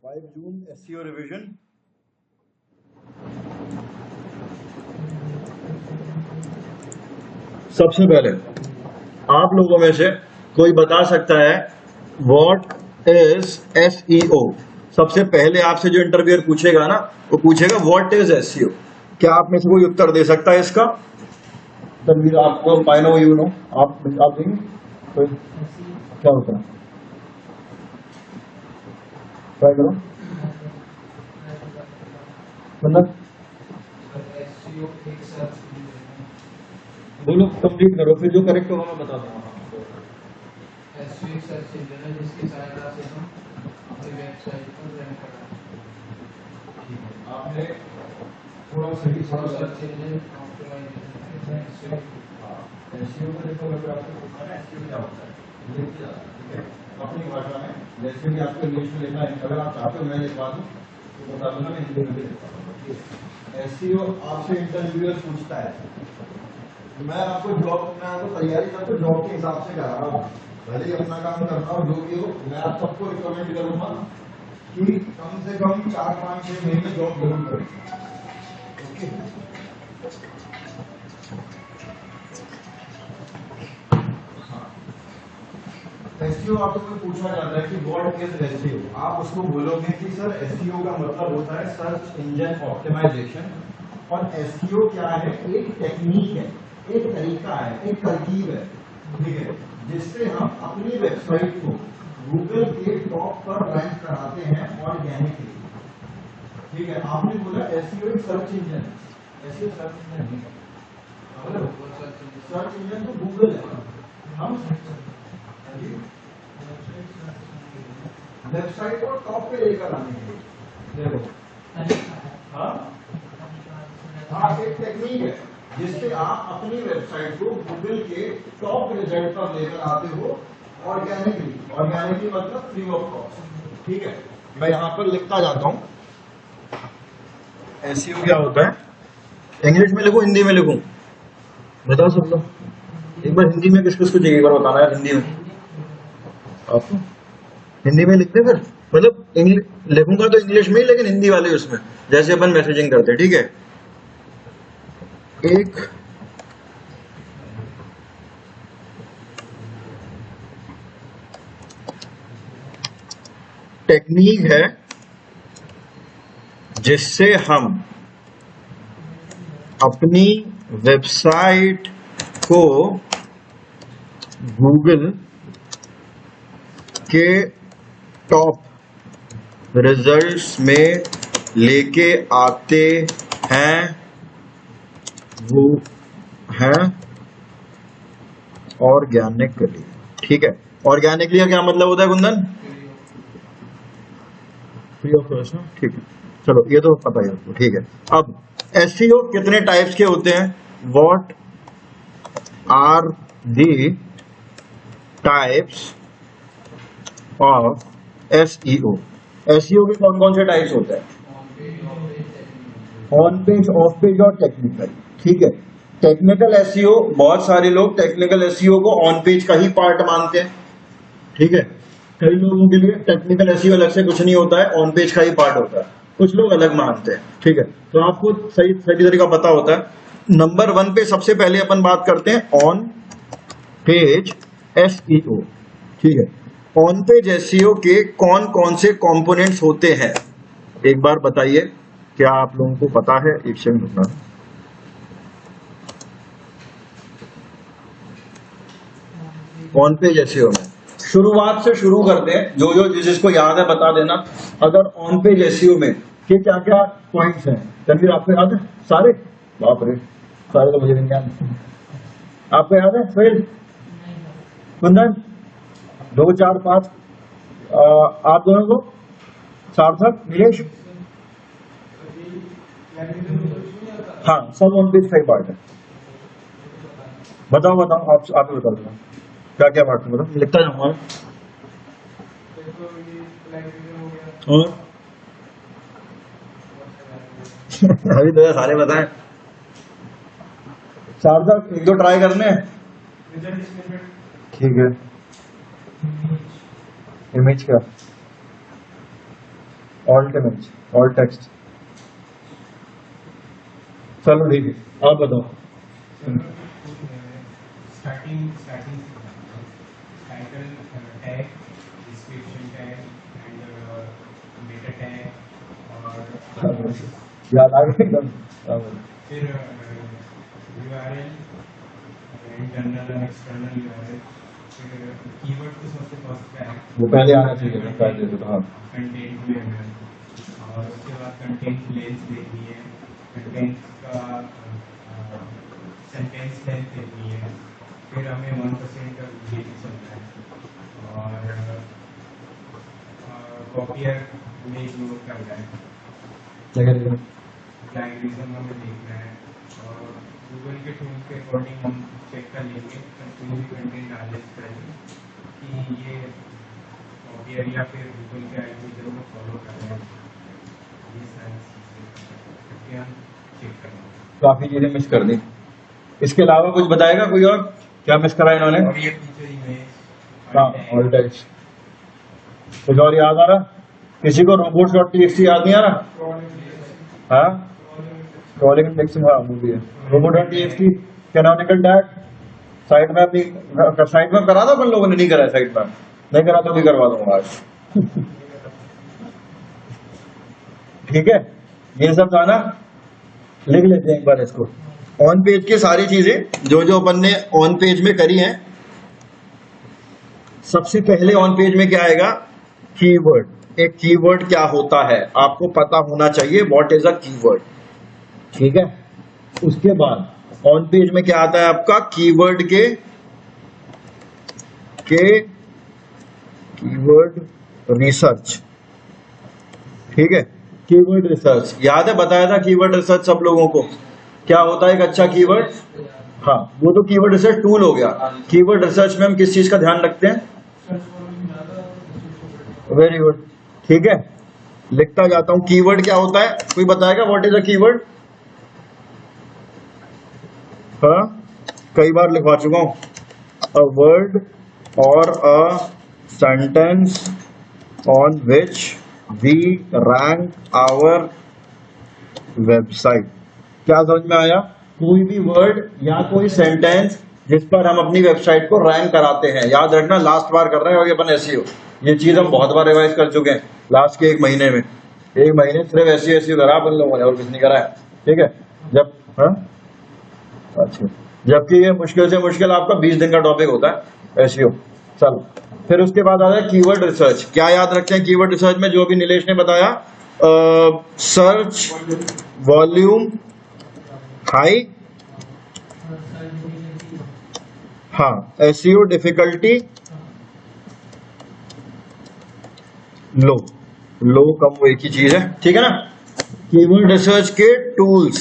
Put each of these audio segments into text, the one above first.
5 जून SEO revision. सबसे पहले आप लोगों में से कोई बता सकता है व्हाट इज एसईओ? सबसे पहले आपसे जो इंटरव्यूअर पूछेगा ना, वो पूछेगा व्हाट इज एसईओ। क्या आप में से कोई उत्तर दे सकता है इसका? तनवीर, आपको आई नो यू नो, आप देंगे कोई? क्या होता है? ट्राई करो मतलब बोलो, कंप्लीट करो, फिर जो करेक्ट होगा मैं बता दूंगा। एसईओ एक सर्च इंजन है जिसकी सहायता से हम अपनी वेबसाइट पर रैंक कराते हैं। आपने थोड़ा सही सर्च इंजन ऑप्टिमाइजेशन एसईओ को देखो, अगर आपको पूछना है एसईओ क्या होता है, लिख दिया, ठीक है, अपनी भाषा में। जैसे कि आपको इंग्लिश में लिखना है, अगर आप चाहते हो मैं लिखवा दूं तो बता दूंगा, मैं हिंदी में भी लिखवा दूंगा। एसईओ आपसे इंटरव्यूअर पूछता है, मैं आपको जॉब, मैं आपको तैयारी करके जॉब के हिसाब से करा रहा हूँ, भले ही अपना काम करता हूँ जो भी हो। मैं आप सबको रिकमेंड करूंगा कि कम से कम 4-5-6 महीने जॉब जरूर करें। ओके, एसईओ आपसे कोई पूछा जाता है कि व्हाट इज एसईओ, आप उसको बोलोगे कि सर एसईओ का मतलब होता है सर्च इंजन ऑप्टिमाइजेशन। और एसईओ क्या है? एक टेक्निक है, एक तरीका है, एक तरकीब है, ठीक है, जिससे हम अपनी वेबसाइट को गूगल के टॉप पर रैंक कराते हैं ऑर्गेनिकली। ठीक है, आपने बोला एसईओ एक search engine, SEO search engine नहीं, सर्च इंजन तो गूगल है। हम वेबसाइट को टॉप पे लेकर आने के लिए देखो, हाँ एक टेक्निक है जिससे आप अपनी वेबसाइट को गूगल के टॉप रिजल्ट पर लेकर आते हो ऑर्गेनिकली। ऑर्गेनिकली मतलब फ्री ऑफ कॉस्ट। ठीक है, मैं यहां पर लिखता जाता हूं एसईओ क्या होता है। इंग्लिश में लिखूं, हिंदी में लिखूं? बताओ सब लोग एक बार, हिंदी में किस किस को चाहिए एक बार बताना यार। हिंदी में आपको हिंदी में लिखते फिर, मतलब लिखूंगा तो इंग्लिश में ही, लेकिन हिंदी वाले उसमें जैसे अपन मैसेजिंग करते हैं। ठीक है, एक टेक्निक है जिससे हम अपनी वेबसाइट को गूगल के टॉप रिजल्ट्स में लेके आते हैं। वो है ऑर्गेनिकली। ठीक है, ऑर्गेनिकली का क्या मतलब होता है कुंदन? फ्री ऑफ कॉस्ट ना। ठीक है, चलो ये तो पता है आपको। ठीक है, अब एसईओ कितने टाइप्स के होते हैं? What are the types of SEO? SEO के कौन कौन से टाइप्स होते हैं? ऑन पेज, ऑफ पेज और टेक्निकल। ठीक है, टेक्निकल एसईओ, बहुत सारे लोग टेक्निकल एसईओ को ऑन पेज का ही पार्ट मानते हैं। ठीक है, कई लोगों के लिए टेक्निकल एसईओ अलग से कुछ नहीं होता है, ऑन पेज का ही पार्ट होता है, कुछ लोग अलग मानते हैं। ठीक है, तो आपको सही सही तरीका पता होता है। नंबर 1 पे सबसे पहले अपन बात करते हैं ऑन पेज एसईओ। ठीक है, ऑन पेज एसईओ के कौन कौन से कंपोनेंट्स होते हैं एक बार बताइए, क्या आप लोगों को पता है? एक सेकंड रुकना। ऑन पेज एसईओ में शुरुआत से शुरू करते हैं, जो जिसको याद है बता देना। अगर ऑन पेज एसईओ में के क्या क्या पॉइंट्स हैं, तनवीर आपको याद है सारे? बाप रे, सारे तो मुझे नहीं याद। आपको याद है सुहेल, कुंदन? 2, 4, 5 आप दोनों को, सार्थक, नीलेश? हाँ, सब ऑन पेज का ही पार्ट है। बताओ बताओ, आप ही बता दो क्या क्या पार्ट है, बताओ, लिखता जाऊंगा। और अभी तो सारे बताएं। सार्थक, 1-2 ट्राई करने हैं। ठीक है, इमेज क्या? Alt image, alt text. चलो ठीक है, आप बताओ। Starting title tag, description tag and Meta tag और याद आ गया एकदम। फिर यूआरएल, इंटरनल और एक्सटर्नल यूआरएल, फिर कीवर्ड को सबसे फर्स्ट पे है वो पहले आना चाहिए था, पहले तो हाँ। कंटेंट में है, और उसके बाद कंटेंट लेंथ देखनी है, कंटेंट का सेंटेंस लेंथ देखनी है, फिर हमें 1% का यूजेज चलना है, और कॉपियर में इग्नोर करना है, क्या करेगा? प्लेगरिज्म हमें देखना है, और गूगल के टूल के अकॉर्डिंग हम चेक कर लेंगे कोई भी कंटेंट डालने से पहले कि ये कॉपियर या फिर गूगल के एल्गोरिथम को फॉलो कर रहे हैं। ये सारी चीज़ें हम चेक करेंगे। काफी चीजें मिस कर दी। इसके अलावा कुछ बताएगा कोई और? क्या मिस करा इन्होंने? और ये फीचर इमेज हाँ, ऑल टेक्स्ट। कुछ और याद आ रहा? किसी को robots.txt याद नहीं आ रहा? हाँ, स्क्रॉलिंग इंडेक्सिंग, हाँ वो भी है। robots.txt canonical tag, site map नहीं, साइट मैप करा था अपन लोगों ने? नहीं करा है साइट मैप, नहीं करा तो भी करवा दूंगा आज। ठीक है, ये सब था ना, लिख लेते हैं एक बार इसको। ऑन पेज की सारी चीजें जो जो अपन ने ऑन पेज में करी हैं, सबसे पहले ऑन पेज में क्या आएगा? कीवर्ड। एक कीवर्ड क्या होता है आपको पता होना चाहिए, व्हाट इज अ कीवर्ड। ठीक है, उसके बाद ऑन पेज में क्या आता है आपका? कीवर्ड के कीवर्ड रिसर्च। ठीक है, कीवर्ड रिसर्च याद है, बताया था कीवर्ड रिसर्च सब लोगों को क्या होता है एक अच्छा कीवर्ड। हाँ, वो तो कीवर्ड रिसर्च टूल हो गया। कीवर्ड रिसर्च में हम किस चीज का ध्यान रखते हैं? वेरी गुड, ठीक है, लिखता जाता हूं। कीवर्ड क्या होता है, कोई बताएगा व्हाट इज अ कीवर्ड? हाँ, कई बार लिखवा चुका हूं। अ वर्ड और a sentence on which we rank our website. क्या समझ में आया? कोई भी वर्ड या कोई सेंटेंस जिस पर हम अपनी वेबसाइट को रैंक कराते हैं। याद रखना, लास्ट बार कर रहे हैं अपन एसईओ, ये चीज हम बहुत बार रिवाइज कर चुके हैं लास्ट के एक महीने में। एक महीने सिर्फ एसईओ करा अपन लोगों ने और कुछ नहीं करा है। ठीक है, जब हाँ अच्छा, जबकि ये मुश्किल से मुश्किल आपका 20 दिन का टॉपिक होता है एसईओ। चलो, फिर उसके बाद आता है कीवर्ड रिसर्च। क्या याद रखते हैं कीवर्ड रिसर्च में? जो भी नीलेश ने बताया, सर्च वॉल्यूम हाई, हाँ, एसईओ डिफिकल्टी लो। लो कम वो एक ही चीज है, ठीक है ना। कीवर्ड रिसर्च के tools,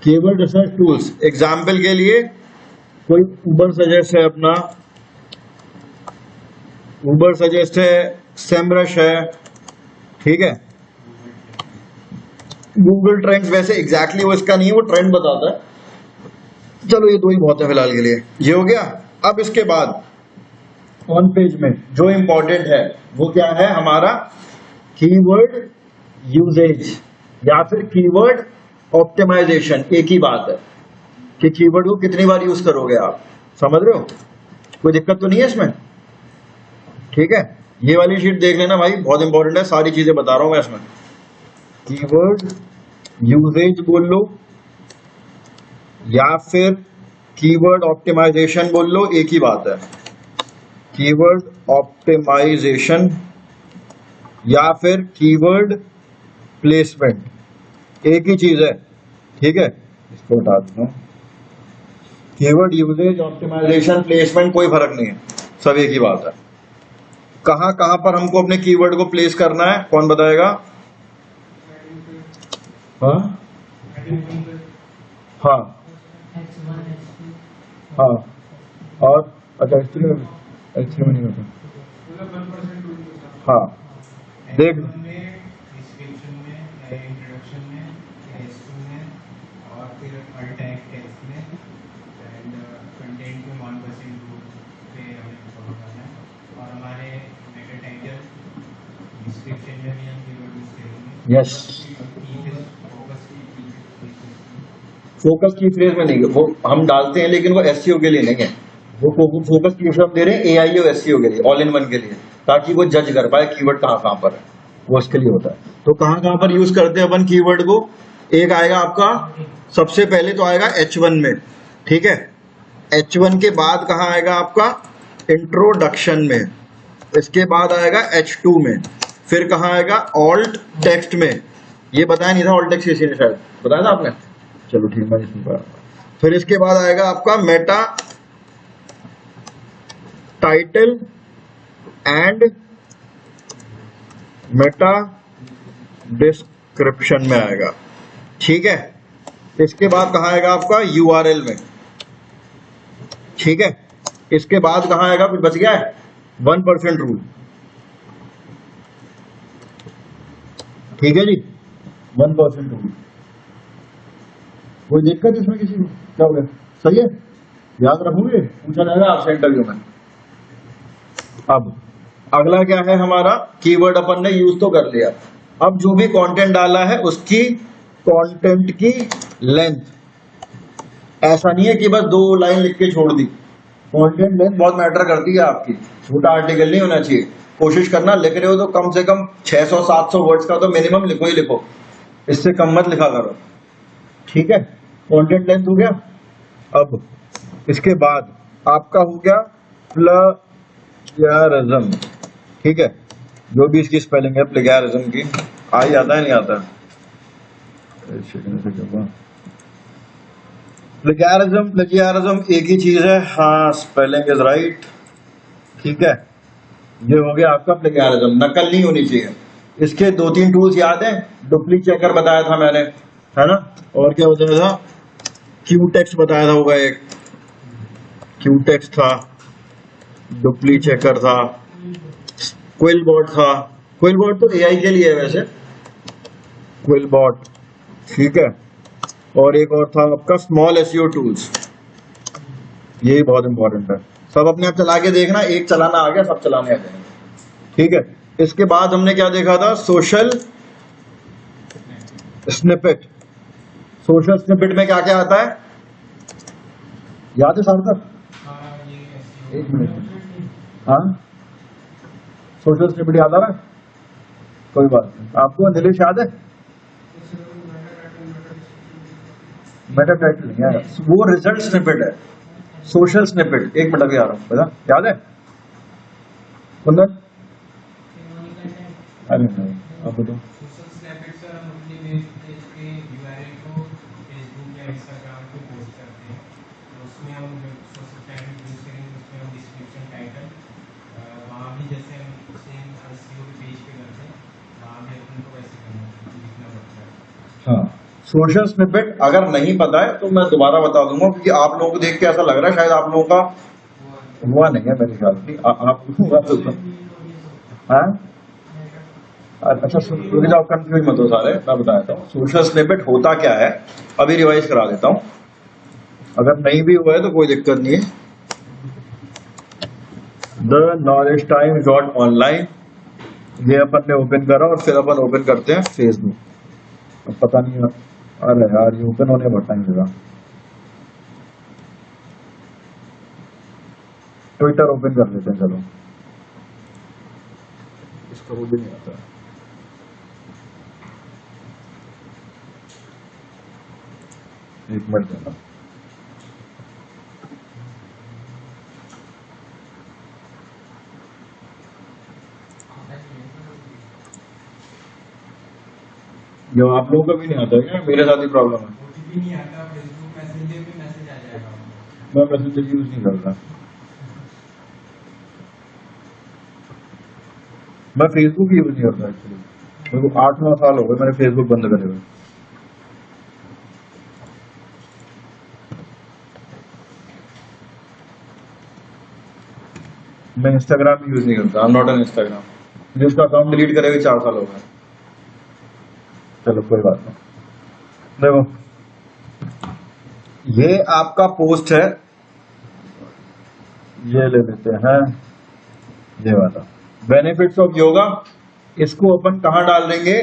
keyword research tools example के लिए कोई उबर सजेस्ट है अपना, उबर सजेस्ट है, सेमरश है, ठीक है। गूगल ट्रेंड्स वैसे एग्जैक्टली वो इसका नहीं है, वो ट्रेंड बताता है। चलो ये दो ही बहुत है फिलहाल के लिए, ये हो गया। अब इसके बाद ऑन पेज में जो इंपॉर्टेंट है वो क्या है हमारा? कीवर्ड यूजेज या फिर कीवर्ड ऑप्टिमाइजेशन। एक ही बात है कि कीवर्ड को कितनी बार यूज करोगे आप, समझ रहे हो? कोई दिक्कत तो नहीं है इसमें? ठीक है, ये वाली शीट देख लेना भाई, बहुत इंपॉर्टेंट है, सारी चीजें बता रहा हूं मैं इसमें। कीवर्ड यूजेज बोल लो या फिर कीवर्ड ऑप्टिमाइजेशन बोल लो, एक ही बात है। कीवर्ड ऑप्टिमाइजेशन या फिर कीवर्ड प्लेसमेंट, एक ही चीज है। ठीक है, इसको हटा देता हूं। कीवर्ड यूजेज, ऑप्टिमाइजेशन, प्लेसमेंट, कोई फर्क नहीं है, सब एक ही बात है। कहां कहां पर हमको अपने कीवर्ड को प्लेस करना है, कौन बताएगा? हाँ हाँ हाँ, और अच्छा एक्चुअली में नहीं होता। हाँ, देख डिस्क्रिप्शन में, इंट्रोडक्शन में, S2 में, और फिर अल्ट टेक्स्ट में, एंड कंटेंट में 1% रूल पे हमें फॉलो करना है। और हमारे डिस्क्रिप्शन में भी हम कीवर्ड यूज करेंगे। यस, फोकस की फ्रेज फोकस की फ्रेज में नहीं, वो हम डालते हैं लेकिन वो एसईओ के लिए नहीं है, वो फोकस की फ्रेज हम दे रहे हैं एआईओ एसईओ के लिए, ऑल इन वन के लिए, ताकि वो जज कर पाए कीवर्ड कहाँ कहाँ पर है, वो उसके लिए होता है। तो कहाँ कहाँ पर यूज करते हैं अपन कीवर्ड को? एक आएगा आपका, सबसे पहले तो आएगा H1 में, ठीक है। H1 के बाद कहाँ आएगा आपका? इंट्रोडक्शन में। इसके बाद आएगा H2 में। फिर कहाँ आएगा? ऑल्ट टेक्स्ट में। ये बताया नहीं था ऑल्ट टेक्स्ट किसी ने, शायद बताया था आपने, चलो ठीक है, नहीं पाया। फिर इसके बाद आएगा आपका Meta title and Meta description में आएगा, ठीक है। इसके बाद कहाँ आएगा आपका? यूआरएल में, ठीक है। इसके बाद कहाँ आएगा? कुछ बच गया है? 1% रूल, ठीक है जी, 1% रूल। कोई दिक्कत इसमें किसी को? क्या हो गया? सही है, याद रखोगे, पूछा जाएगा आपसे इंटरव्यू में। अब अगला क्या है हमारा? कीवर्ड अपन ने यूज तो कर लिया, अब जो भी कंटेंट डाला है उसकी कंटेंट की लेंथ। ऐसा नहीं है कि बस 2 लाइन लिख के छोड़ दी, कंटेंट लेंथ बहुत मैटर करती है आपकी। छोटा आर्टिकल नहीं होना चाहिए, कोशिश करना लिख रहे हो तो कम से कम 600-700 वर्ड्स का तो मिनिमम लिखो ही लिखो, इससे कम मत लिखा करो, ठीक है। कंटेंट लेंथ हो गया। अब इसके बाद आपका हो गया प्लेगैरिज्म, ठीक है। जो भी इसकी स्पेलिंग है प्लेगैरिज्म की, आ ही आता है नहीं आता? प्लेगैरिज्म एक ही चीज है, हाँ, स्पेलिंग इज राइट, ठीक है। ये हो गया आपका प्लेगैरिज्म, नकल नहीं होनी चाहिए। इसके 2-3 टूल्स याद है? डुप्ली चेकर बताया था मैंने, है ना, और क्या बताया था? क्यू टेक्स्ट बताया था, होगा एक क्यू टेक्स्ट था, डुप्ली चेकर था, क्विलबॉट था। क्विलबॉट तो एआई के लिए है वैसे, क्विलबॉट, ठीक है। और एक और था आपका स्मॉल एसईओ टूल्स, ये बहुत इंपॉर्टेंट है। सब अपने आप चला के देखना, एक चलाना आ गया, सब चलाने आ जाएंगे, ठीक है। इसके बाद हमने क्या देखा था? Social snippet. सोशल स्निपेट में क्या क्या आता है? याद है सार्थक? एक मिनट, हाँ, सोशल स्निपेट याद आ रहा है? कोई बात नहीं, आपको नीलेश याद है? मेटा टाइटल नहीं है, वो रिजल्ट स्निपेट है। सोशल स्निपेट, एक मिनट अभी आ रहा हूँ, बता, याद है कुंदन? अरे नहीं, आप बताओ। सोशल स्नैपेट सर हम अपने वेब पेज के यूआरएल को फेसबुक या इंस्टाग्राम पे पोस्ट करते हैं, तो उसमें हम जो सोशल स्नैपेट यूज करेंगे उसमें हम डिस्क्रिप्शन टाइटल, वहाँ भी जैसे हम सेम एसईओ के पेज पे करते हैं, वहाँ भी अपन को वैसे करना चाहिए, लिखना पड़ता है। हाँ, सोशल स्निपेट अगर नहीं पता है तो मैं दोबारा बता दूंगा, क्योंकि आप लोगों को देख के ऐसा लग रहा है शायद आप लोगों का हुआ नहीं है, मेरे ख्याल से आप हाँ? अच्छा, रुक जाओ, कंफ्यूज मत हो सारे, मैं बताता हूँ सोशल स्निपेट होता क्या है। अभी रिवाइज करा देता हूँ, अगर नहीं भी हुआ है तो कोई दिक्कत नहीं है। The knowledge time dot online, ये अपन ने ओपन करा और फिर अपन ओपन करते हैं फेसबुक। अब पता नहीं, अरे यार ये ओपन होने बहुत टाइम लगा। ट्विटर ओपन कर लेते हैं, चलो, इसका वो भी नहीं आता। एक मिनट देना, जो आप लोगों का भी नहीं आता है क्या? मेरे साथ ही प्रॉब्लम है, ओटीपी नहीं आता, फेसबुक मैसेंजर पे मैसेज आ जाएगा। मैं मैसेंजर यूज नहीं करता, मैं फेसबुक यूज नहीं करता एक्चुअली। मेरे को 8-9 साल हो गए मैंने फेसबुक बंद करे हुए। मैं इंस्टाग्राम भी यूज नहीं करता, I am not an Instagram, मुझे उसका अकाउंट डिलीट करे हुए 4 साल हो गए। चलो कोई बात नहीं, देखो ये आपका पोस्ट है, ये ले लेते हैं, ये वाला बेनिफिट्स ऑफ योगा, इसको अपन कहाँ डाल देंगे?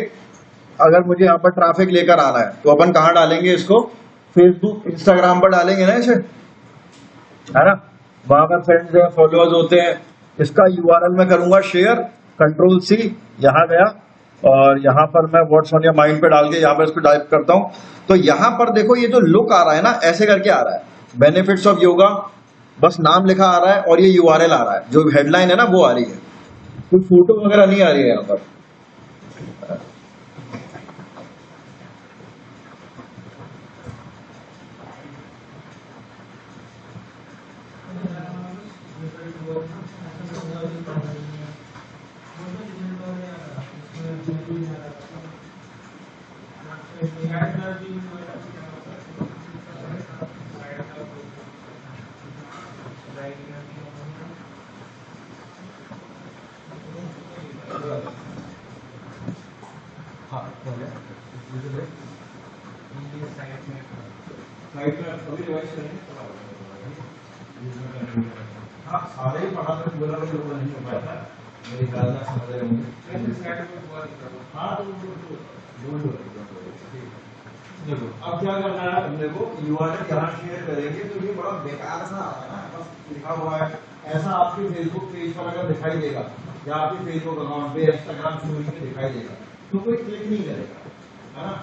अगर मुझे यहाँ पर ट्रैफिक लेकर आना है तो अपन कहाँ डालेंगे इसको? फेसबुक इंस्टाग्राम पर डालेंगे ना इसे, है ना? वहां पर फ्रेंड्स है, फॉलोअर्स होते हैं। इसका यूआरएल मैं करूंगा शेयर, कंट्रोल सी, यहाँ गया और यहाँ पर मैं व्हाट्स ऑन योर माइंड पे डाल के यहाँ पर इसको टाइप करता हूँ। तो यहाँ पर देखो ये जो लुक आ रहा है ना, ऐसे करके आ रहा है, बेनिफिट्स ऑफ योगा, बस नाम लिखा आ रहा है और ये यूआरएल आ रहा है, जो हेडलाइन है ना वो आ रही है, कोई फोटो वगैरह नहीं आ रही है यहाँ पर। हाँ, सारे ही पढ़ा तो बोला तो नहीं हो पाया था, मेरी ख्याल से समझ रहे होंगे। हाँ तो देखो अब क्या करना है हमने को, यूआरएल यहाँ शेयर करेंगे तो ये बड़ा बेकार सा आता है ना, बस लिखा हुआ है ऐसा आपके फेसबुक पेज पर अगर दिखाई देगा या आपके फेसबुक अकाउंट पे, इंस्टाग्राम स्टोरी पे दिखाई देगा तो कोई क्लिक नहीं करेगा, है ना?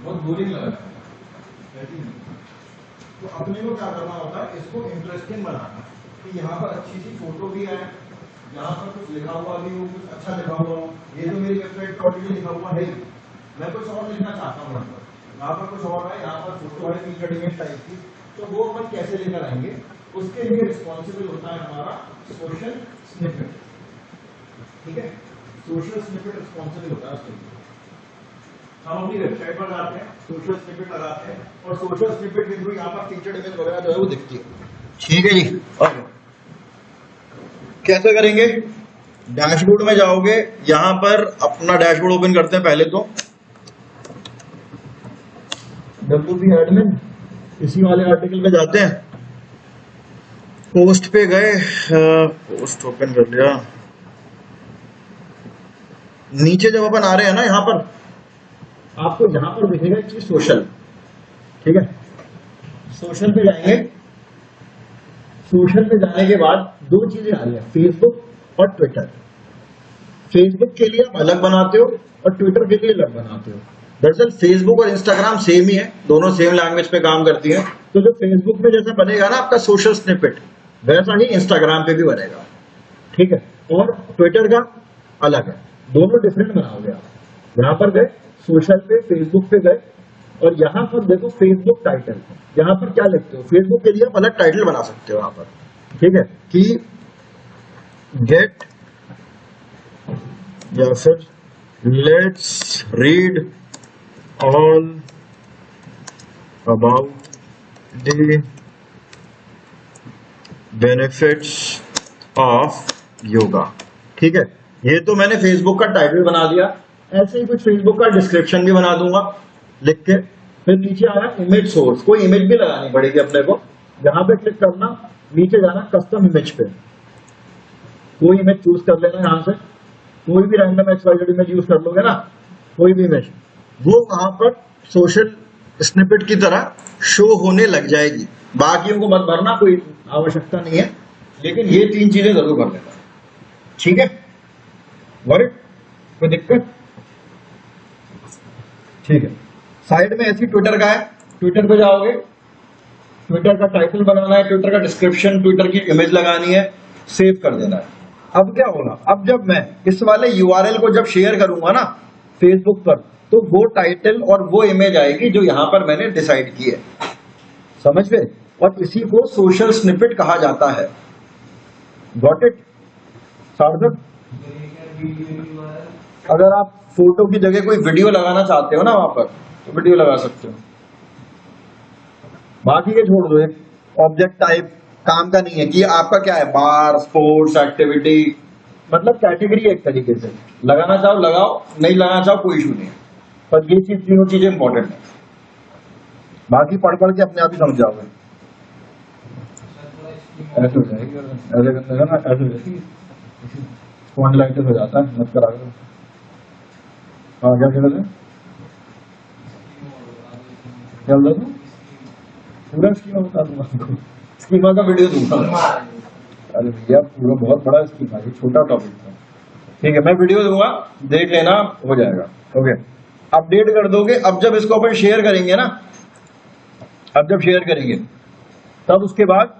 बहुत बोरिंग लग रहा है। तो अपने को क्या करना होता है, इसको इंटरेस्टिंग बनाना कि यहाँ पर अच्छी सी फोटो भी है, यहाँ पर कुछ लिखा हुआ भी हो, कुछ अच्छा लिखा हुआ हो। ये तो मेरी वेबसाइट टोटली लिखा हुआ है, मैं कुछ और लिखना चाहता हूँ, यहाँ पर कुछ और है, यहाँ पर फोटो है फीचर्ड इमेज टाइप की, तो वो अपन कैसे लेकर आएंगे? उसके लिए रिस्पॉन्सिबल होता है हमारा सोशल स्निपेट, ठीक है? सोशल स्निपेट रिस्पॉन्सिबल होता है उसके लिए। हम अपनी वेबसाइट पर जाते हैं, सोशल स्निपेट लगाते हैं और सोशल स्निपेट के थ्रू यहाँ पर फीचर्ड इमेज वगैरह जो है वो दिखती है। ठीक है जी, ओके। कैसे करेंगे? डैशबोर्ड में जाओगे, यहां पर अपना डैशबोर्ड ओपन करते हैं पहले तो, WP एडमिन, इसी वाले आर्टिकल में जाते हैं, पोस्ट पे गए, पोस्ट ओपन कर लिया। नीचे जब अपन आ रहे हैं ना, यहां पर आपको यहां पर दिखेगा कि सोशल, ठीक है? सोशल पे जाएंगे, सोशल पे जाने के बाद दो चीजें आ रही है, फेसबुक और ट्विटर। फेसबुक के लिए आप अलग बनाते हो और ट्विटर के लिए अलग बनाते हो। दरअसल फेसबुक और इंस्टाग्राम सेम ही है, दोनों सेम लैंग्वेज पे काम करती है। तो जो फेसबुक में जैसा बनेगा ना आपका सोशल स्निपेट, वैसा ही इंस्टाग्राम पे भी बनेगा, ठीक है? और ट्विटर का अलग है, दोनों डिफरेंट बनाओगे आप। यहाँ पर गए सोशल पे, फेसबुक पे गए और यहाँ पर देखो फेसबुक टाइटल, यहाँ पर क्या लिखते हो? फेसबुक के लिए आप अलग टाइटल बना सकते हो यहाँ पर, ठीक है? कि गेट या फिर let's read all about the benefits of yoga, ठीक है? ये तो मैंने फेसबुक का टाइटल बना दिया। ऐसे ही कुछ फेसबुक का डिस्क्रिप्शन भी बना दूंगा लिख के। फिर नीचे आया इमेज सोर्स, कोई इमेज भी लगानी पड़ेगी अपने को। यहाँ पे क्लिक करना, नीचे जाना कस्टम इमेज पे, कोई इमेज चूज कर लेना यहाँ से, कोई भी रैंडम XYZ इमेज यूज कर लोगे ना, कोई भी इमेज, वो वहां पर सोशल स्निपेट की तरह शो होने लग जाएगी। बाकियों को मत भरना, कोई आवश्यकता नहीं है, लेकिन ये तीन चीजें जरूर कर लेना, ठीक है? वॉट, कोई दिक्कत? ठीक है। साइड में ऐसी ट्विटर का है, ट्विटर पे जाओगे, ट्विटर का टाइटल बनाना है, ट्विटर का डिस्क्रिप्शन, ट्विटर की इमेज लगानी है, सेव कर देना है। अब क्या होगा, अब जब मैं इस वाले यूआरएल को जब शेयर करूंगा ना फेसबुक पर, तो वो टाइटल और वो इमेज आएगी जो यहां पर मैंने डिसाइड की है, समझ गए? और इसी को सोशल स्निपेट कहा जाता है। गॉट इट सार्थक? अगर आप फोटो की जगह कोई वीडियो लगाना चाहते हो ना वहां पर, तो वीडियो लगा सकते हो। बाकी के छोड़ दो, एक ऑब्जेक्ट टाइप काम का नहीं है कि आपका क्या है, बार, स्पोर्ट्स, एक्टिविटी, मतलब कैटेगरी एक तरीके से। लगाना चाहो लगाओ, नहीं लगाना चाहो कोई इशू नहीं है, पर ये चीज, तीनों चीजें इंपॉर्टेंट है। बाकी पढ़ पढ़ के अपने आप ही समझ जाओगे। ऐसे हो जाएगी, ऐसे करते हैं ना, ऐसे हो जाएगी, स्पॉन्डिलाइटिस हो जाता है, मत करा करो। हाँ क्या कह रहे थे, क्या बोला था? पूरा स्कीमा बता दूंगा आपको, स्कीमा का वीडियो दूंगा। अरे भैया पूरा बहुत बड़ा स्कीमा है, छोटा टॉपिक था। ठीक है मैं वीडियो दूंगा, देख लेना, हो जाएगा। ओके अपडेट कर दोगे। अब जब इसको अपन शेयर करेंगे ना, अब जब शेयर करेंगे तब उसके बाद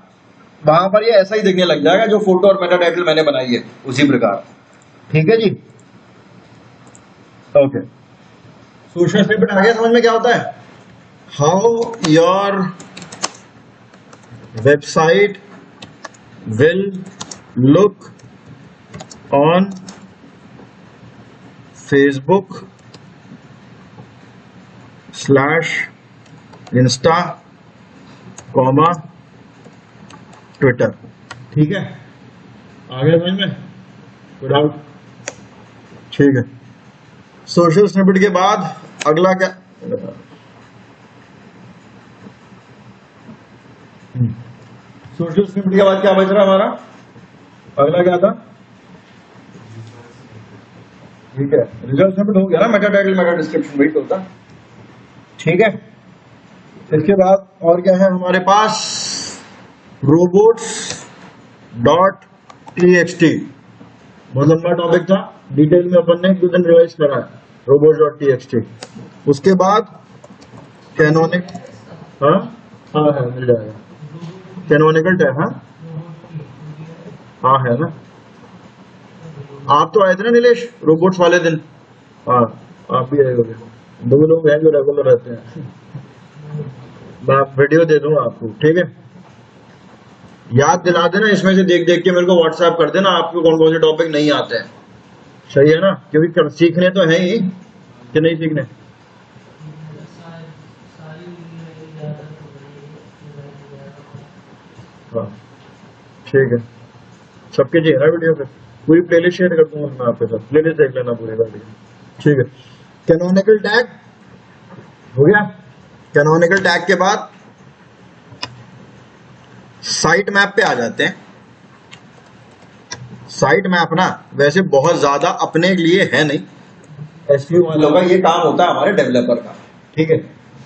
वहां पर ये ऐसा ही दिखने लग जाएगा जो फोटो और मेटा टाइटल मैंने बनाई है उसी प्रकार। ठीक है जी ओके। सोशल स्निपेट आ गया समझ में क्या होता है? How your website will look on Facebook / Insta comma Twitter. ठीक है आ गया समझ में, कोई डाउट? ठीक है सोशल स्निपेट के बाद अगला क्या, सोशल स्निपेट के बाद क्या बच रहा हमारा? अगला क्या था? ठीक है रिजल्ट स्निपेट हो गया ना, मेटा टाइटल मेटा डिस्क्रिप्शन वही तो होता। ठीक है इसके बाद और क्या है हमारे पास? robots.txt बहुत लंबा टॉपिक था, डिटेल में अपन ने 2 दिन रिवाइज करा है robots.txt। उसके बाद कैनोनिक, हाँ हाँ है मिल जाएगा, कैनोनिकल टैग, हाँ है ना। आप तो आए थे ना नीलेश रोबोट्स वाले दिन? हाँ आप भी आए होंगे, 2 लोग हैं जो रेगुलर रहते हैं। मैं वीडियो दे दूंगा आपको। ठीक है याद दिला देना, इसमें से देख देख के मेरे को व्हाट्सएप कर देना आपको कौन कौन से टॉपिक नहीं आते हैं। सही है ना, क्योंकि सीखने तो है ही कि नहीं सीखने। हाँ ठीक है सबके चाहिए ना वीडियो, पे पूरी प्लेलिस्ट शेयर कर दूंगा मैं आपके साथ, प्लेलिस्ट देख लेना पूरे वीडियो। ठीक है कैनोनिकल टैग हो गया। कैनोनिकल टैग के बाद साइट मैप पे आ जाते हैं। साइट मैप ना वैसे बहुत ज्यादा अपने लिए है नहीं, एसईओ वालों का ये काम होता है, हमारे डेवलपर का। ठीक है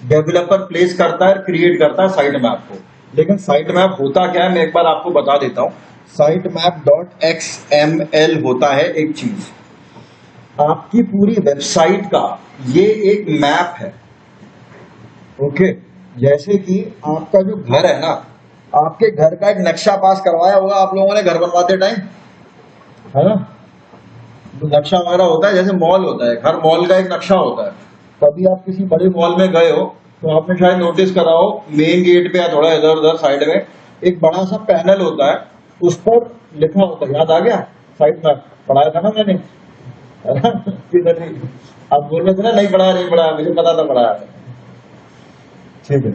डेवलपर प्लेस करता है, क्रिएट करता है साइट मैप को। लेकिन साइट मैप होता क्या है मैं एक बार आपको बता देता हूं। साइट मैप .xml होता है एक चीज, आपकी पूरी वेबसाइट का ये एक मैप है। ओके जैसे कि आपका जो घर है ना, आपके घर का एक नक्शा पास करवाया होगा आप लोगों ने घर बनवाते टाइम, है ना? नक्शा वगैरह होता है, जैसे मॉल होता है, हर मॉल का एक नक्शा होता है। कभी आप किसी बड़े मॉल में गए हो तो आपने शायद नोटिस करा हो, मेन गेट पे या थोड़ा इधर उधर साइड में एक बड़ा सा पैनल होता है, उस पर लिखा होता है, याद आ गया? साइट मैप पढ़ाया था ना मैंने, है ना? आप बोल रहे थे ना नहीं पढ़ाया, मुझे पता था पढ़ाया था। ठीक है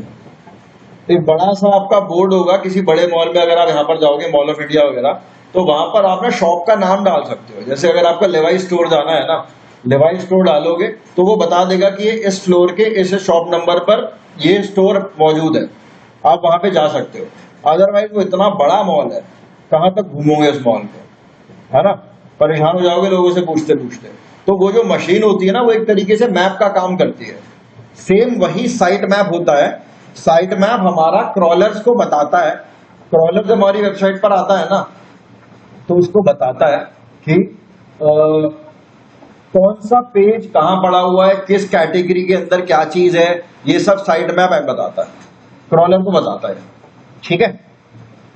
एक बड़ा सा आपका बोर्ड होगा किसी बड़े मॉल में, अगर आप यहाँ पर जाओगे मॉल ऑफ इंडिया वगैरह, तो वहां पर आप ना शॉप का नाम डाल सकते हो। जैसे अगर आपका लेवाई स्टोर जाना है ना, लेवाई स्टोर डालोगे तो वो बता देगा कि ये इस फ्लोर के इस शॉप नंबर पर ये स्टोर मौजूद है, आप वहां पे जा सकते हो। अदरवाइज वो इतना बड़ा मॉल है, कहाँ तक घूमोगे उस मॉल को, है ना? परेशान हो जाओगे लोगों से पूछते पूछते। तो वो जो मशीन होती है ना, वो एक तरीके से मैप का काम करती है। सेम वही साइट मैप होता है। साइट मैप हमारा क्रॉलर्स को बताता है, क्रॉलर जब हमारी वेबसाइट पर आता है ना, तो उसको बताता है कि कौन सा पेज कहां पड़ा हुआ है, किस कैटेगरी के अंदर क्या चीज है, ये सब साइट मैप बताता है, क्रॉलर को बताता है। ठीक है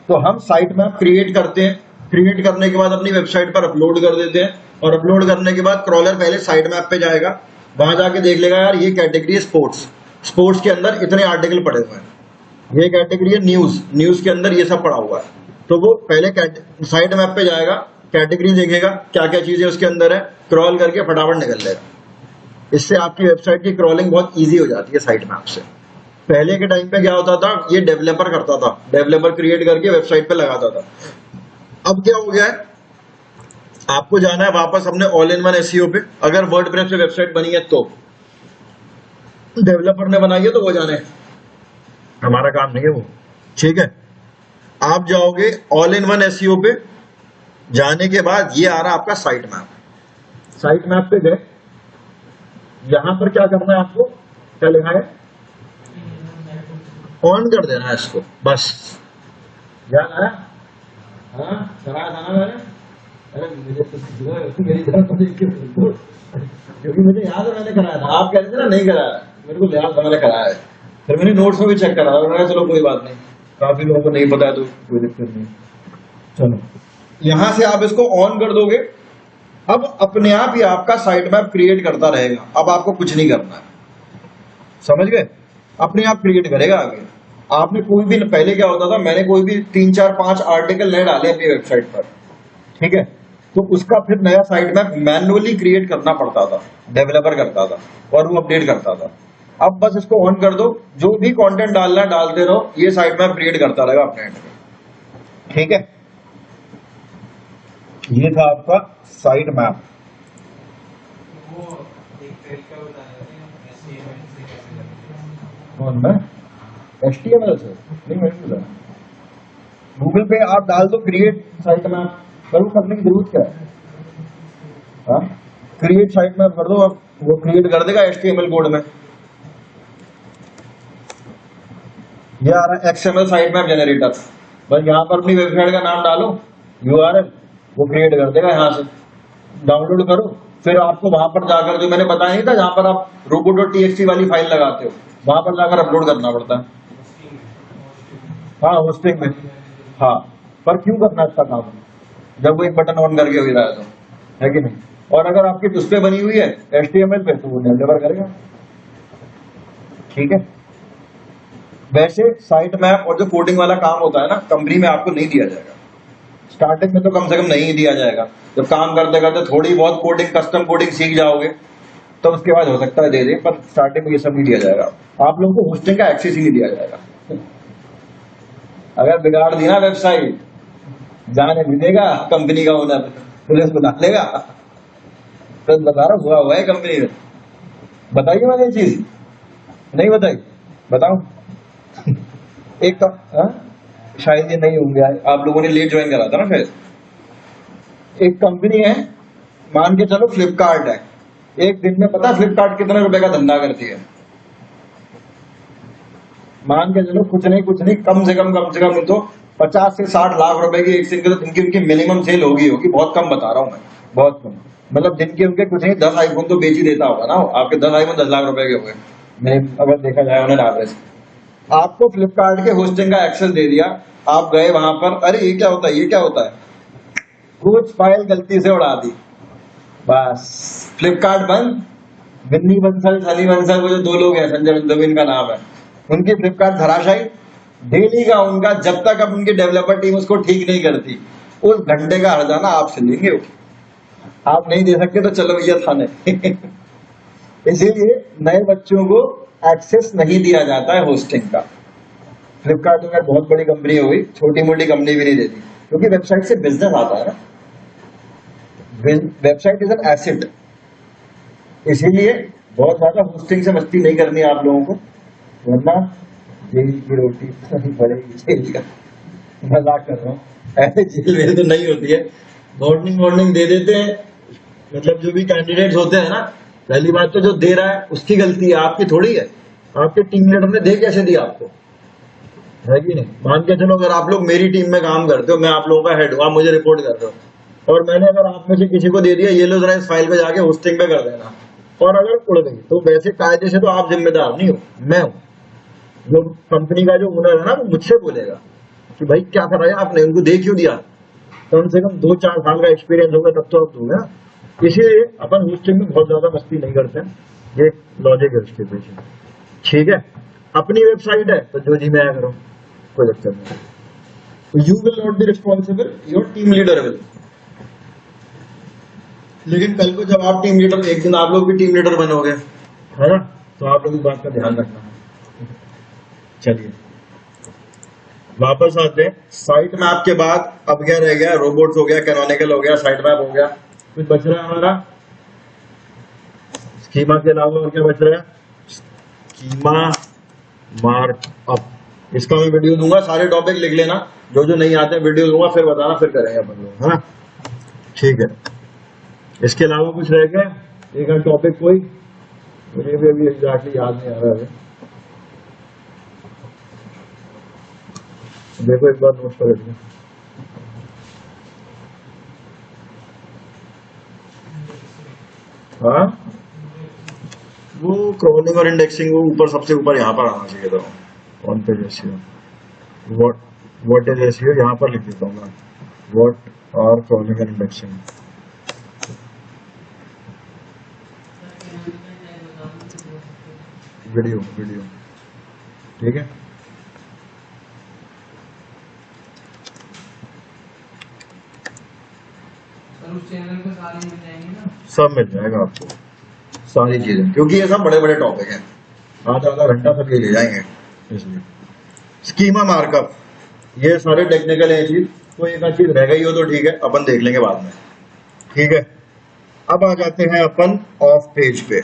तो हम साइट मैप क्रिएट करते हैं, क्रिएट करने के बाद अपनी वेबसाइट पर अपलोड कर देते हैं, और अपलोड करने के बाद क्रॉलर पहले साइट मैप पे जाएगा, वहां जाके देख लेगा यार ये कैटेगरी है स्पोर्ट्स, स्पोर्ट्स के अंदर इतने आर्टिकल पड़े हुए हैं, ये कैटेगरी है न्यूज, न्यूज के अंदर ये सब पड़ा हुआ है। तो वो पहले साइट मैप पे जाएगा, कैटेगरी देखेगा क्या क्या चीजें उसके अंदर है, क्रॉल करके फटाफट निकल लेगा। इससे आपकी वेबसाइट की क्रॉलिंग बहुत ईजी हो जाती है साइट मैप से। पहले के टाइम पे क्या होता था, ये डेवलपर करता था, डेवलपर क्रिएट करके वेबसाइट पे लगाता था। अब क्या हो गया है, आपको जाना है वापस अपने ऑल इन वन एसईओ पे। अगर वर्डप्रेस पे वेबसाइट बनी है तो डेवलपर ने बनाई है तो वो जाने, हमारा काम नहीं है वो। ठीक है आप जाओगे ऑल इन वन एसईओ पे, जाने के बाद ये आ रहा आपका साइट मैप। साइट मैप पे गए, यहां पर क्या करना है आपको, क्या लिखा है, ऑन कर देना है इसको, बस। याद आया? हाँ, कराया था ना मैंने? अरे मुझे तो मेरी तरफ तो देख के बोल, क्योंकि मुझे याद है मैंने कराया था। आप कहते थे ना नहीं कराया, मेरे को याद था मैंने कराया है। फिर मैंने नोट्स में भी चेक करा और मैंने चलो कोई बात नहीं, काफी लोगों को नहीं पता है तो कोई दिक्कत नहीं। चलो यहां से आप इसको ऑन कर दोगे, अब अपने आप ही आपका साइट मैप क्रिएट करता रहेगा। अब आपको कुछ नहीं करना है, समझ गए? अपने आप क्रिएट करेगा आगे। आपने कोई भी, पहले क्या होता था, मैंने कोई भी 3 4 5 आर्टिकल नए डाले अपनी वेबसाइट पर, ठीक है, तो उसका फिर नया साइट मैप मैन्युअली क्रिएट करना पड़ता था, डेवलपर करता था और वो अपडेट करता था। अब बस इसको ऑन कर दो, जो भी कंटेंट डालना है डालते रहो, ये साइट मैप क्रिएट करता रहेगा अपने एंड में, ठीक है। ये था आपका साइट मैप। वो एक तरीका बताया था HTML से कैसे करते हैं। कौन मैं? HTML से नहीं, मैंने बोला गूगल पे आप डाल दो क्रिएट साइट मैप, पर वो करने की जरूरत क्या है? हाँ, क्रिएट साइट मैप कर दो, अब वो क्रिएट कर देगा HTML कोड में। ये आ रहा है XML साइट मैप जनरेटर, बस यहाँ पर अपनी वेबसाइट का नाम डालो, URL, वो क्रिएट कर देगा। यहाँ से डाउनलोड करो, फिर आपको वहां पर जाकर, जो मैंने बताया नहीं था, जहां पर आप robo.txt वाली फाइल लगाते हो, वहां पर जाकर अपलोड करना पड़ता है। हाँ, होस्टिंग में। हाँ, पर क्यों करना इसका काम, जब वो एक बटन ऑन करके हो रहा है तो, है कि नहीं? और अगर आपकी उस पे बनी हुई है HTML पे, तो वो डेवलपर करेगा, ठीक है। वैसे साइट मैप और जो कोडिंग वाला काम होता है ना, कंपनी में आपको नहीं दिया जाएगा। स्टार्टिंग में तो कम से कम नहीं दिया जाएगा। जब काम करते करते थोड़ी बहुत कोडिंग, कस्टम कोडिंग सीख जाओगे तो उसके बाद हो सकता है दे दे, पर स्टार्टिंग में ये सब नहीं दिया जाएगा। आप लोगों को होस्टिंग का एक्सेस ही नहीं दिया जाएगा। अगर बिगाड़ दी ना वेबसाइट, जाने भी देगा कंपनी का ओनर, पुलिस बुला लेगा। तो बता रहा हुआ है कंपनी में। बताइए मैंने ये चीज नहीं बताई, बताऊं? एक तो शायद ये नहीं होंगे, आप लोगों ने लेट ज्वाइन करा था ना शायद। एक कंपनी है, मान के चलो फ्लिपकार्ट है, एक दिन में पता है फ्लिपकार्ट कितने रुपए का धंधा करती है? मान के चलो कुछ नहीं, कम से कम तो 50 से 60 लाख रुपए की एक सिंगल दिन की उनकी मिनिमम सेल होगी। बहुत कम बता रहा हूं मैं, बहुत कम। मतलब दिन के उनके कुछ नहीं 10 आईफोन तो बेच ही देता होगा ना। आपके 10 आईफोन 10 लाख रुपए के हो गए, नहीं अगर देखा जाए उन्हें एवरेज। आपको फ्लिपकार्ट के होस्टिंग का एक्सेस दे दिया, आप गए वहां पर, अरे ये क्या होता है, ये क्या होता है, कुछ फाइल गलती से उड़ा दी, बस फ्लिपकार्ट बंद। बिन्नी बंसल, सनी बंसल, वो जो 2 लोग हैं, संजय बंसल इनका नाम है, उनकी फ्लिपकार्ट धराशायी। डेली का उनका, जब तक अब उनकी डेवलपर टीम उसको ठीक नहीं करती, उस घंटे का हर्जाना आपसे लेंगे। आप नहीं दे सकते तो चलो भैया थाने। इसीलिए नए बच्चों को एक्सेस नहीं दिया जाता है होस्टिंग का। फ्लिपकार्ट अगर बहुत बड़ी कंपनी हो गई, छोटी मोटी कंपनी भी नहीं देती, क्योंकि वेबसाइट से बिजनेस आता है ना। वेबसाइट इज एन एसेट, इसीलिए बहुत ज्यादा होस्टिंग से मस्ती नहीं करनी आप लोगों को, वरना जेल की रोटी पड़ेगी। जेल का मजाक कर रहा हूँ, ऐसे जेल में तो नहीं होती है। वार्निंग दे देते हैं, मतलब जो भी कैंडिडेट्स होते हैं ना, पहली बात तो जो दे रहा है उसकी गलती है, आपकी थोड़ी है। आपके टीम लीडर ने दे कैसे दिया आपको, है कि नहीं? मान के चलो अगर आप लोग मेरी टीम में काम करते हो, मैं आप लोगों का हेड हूँ, आप मुझे रिपोर्ट कर रहे हो, और मैंने अगर आप में से किसी को दे दिया, ये लो जरा इस फाइल पे जाके होस्टिंग पे कर देना, और अगर उड़ गई, तो वैसे कायदे से तो आप जिम्मेदार नहीं हो, मैं हूँ। जो कंपनी का जो ओनर है ना, वो मुझसे बोलेगा कि भाई क्या कर रहा है आपने, उनको दे क्यों दिया। कम से कम 2-4 साल का एक्सपीरियंस होगा तब तो आप दोगे ना। इसीलिए अपन होस्टिंग में बहुत ज्यादा मस्ती नहीं करते हैं, ये लॉजिक है उसके पीछे, ठीक है। अपनी वेबसाइट है तो जो जी मैं आया करो, कोई दिक्कत नहीं। You will not be responsible, your team leader will. लेकिन कल को जब आप टीम लीडर, एक दिन आप लोग भी टीम लीडर बनोगे, है ना, तो आप लोग इस बात का ध्यान रखना। चलिए वापस आते हैं। साइट मैप के बाद अब क्या रह गया? रोबोट्स हो गया, कैनोनिकल हो गया, साइट मैप हो गया, कुछ बच रहा है हमारा स्कीमा के अलावा, और क्या बच रहा है? Schema markup. इसका मैं वीडियो दूंगा, सारे टॉपिक लिख लेना, जो जो नहीं आते वीडियो दूंगा, फिर बताना, फिर करेंगे अपन लोग, है ना, ठीक है। इसके अलावा कुछ रह गया? एक टॉपिक कोई मुझे भी अभी एग्जैक्टली याद नहीं आ रहा है। देखो एक बार नोट पकड़ लिया। हाँ, वो क्रॉलिंग और इंडेक्सिंग वो ऊपर सबसे ऊपर यहाँ पर आना चाहिए था। On page SEO, what is SEO यहाँ पर लिख देता हूँ मैं। What are crawling and indexing. Video ठीक है। सर उस चैनल पे सारी मिल जाएंगी ना? सब मिल जाएगा आपको, सारी चीजें, क्योंकि ये सब बड़े बड़े टॉपिक हैं, आधा घंटा सब ये ले जाएंगे। इसलिए स्कीमा मार्कअप, ये सारे टेक्निकल है चीज। कोई एक चीज रह गई हो तो ठीक है, अपन देख लेंगे बाद में, ठीक है। अब आ जाते हैं अपन ऑफ पेज पे।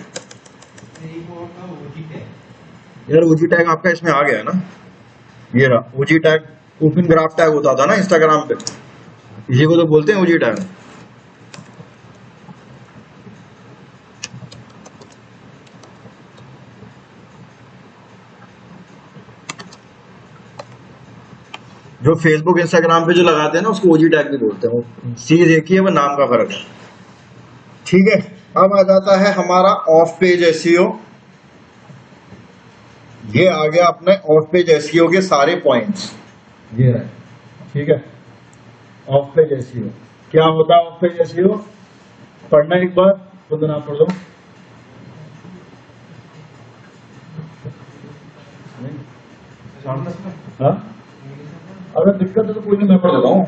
यार ओजी टैग आपका इसमें आ गया है ना, ये रहा ओजी टैग। ओपन ग्राफ टैग होता था ना इंस्टाग्राम पे, इसी को तो बोलते हैं ओजी टैग। जो फेसबुक इंस्टाग्राम पे जो लगाते हैं ना उसको ओजी टैग भी बोलते हैं। वो चीज एक ही है, वो नाम का फर्क है, ठीक है। अब आ जाता है हमारा ऑफ पेज एसईओ। ये आ गया अपने ऑफ पेज एसईओ के सारे पॉइंट्स, ये रहे, ठीक है। ऑफ पेज एसईओ क्या होता है? ऑफ पेज एसईओ पढ़ना एक बार, खुद ना पढ़ लो। हाँ, अगर दिक्कत है तो कोई नहीं, मैं पढ़ देता हूँ।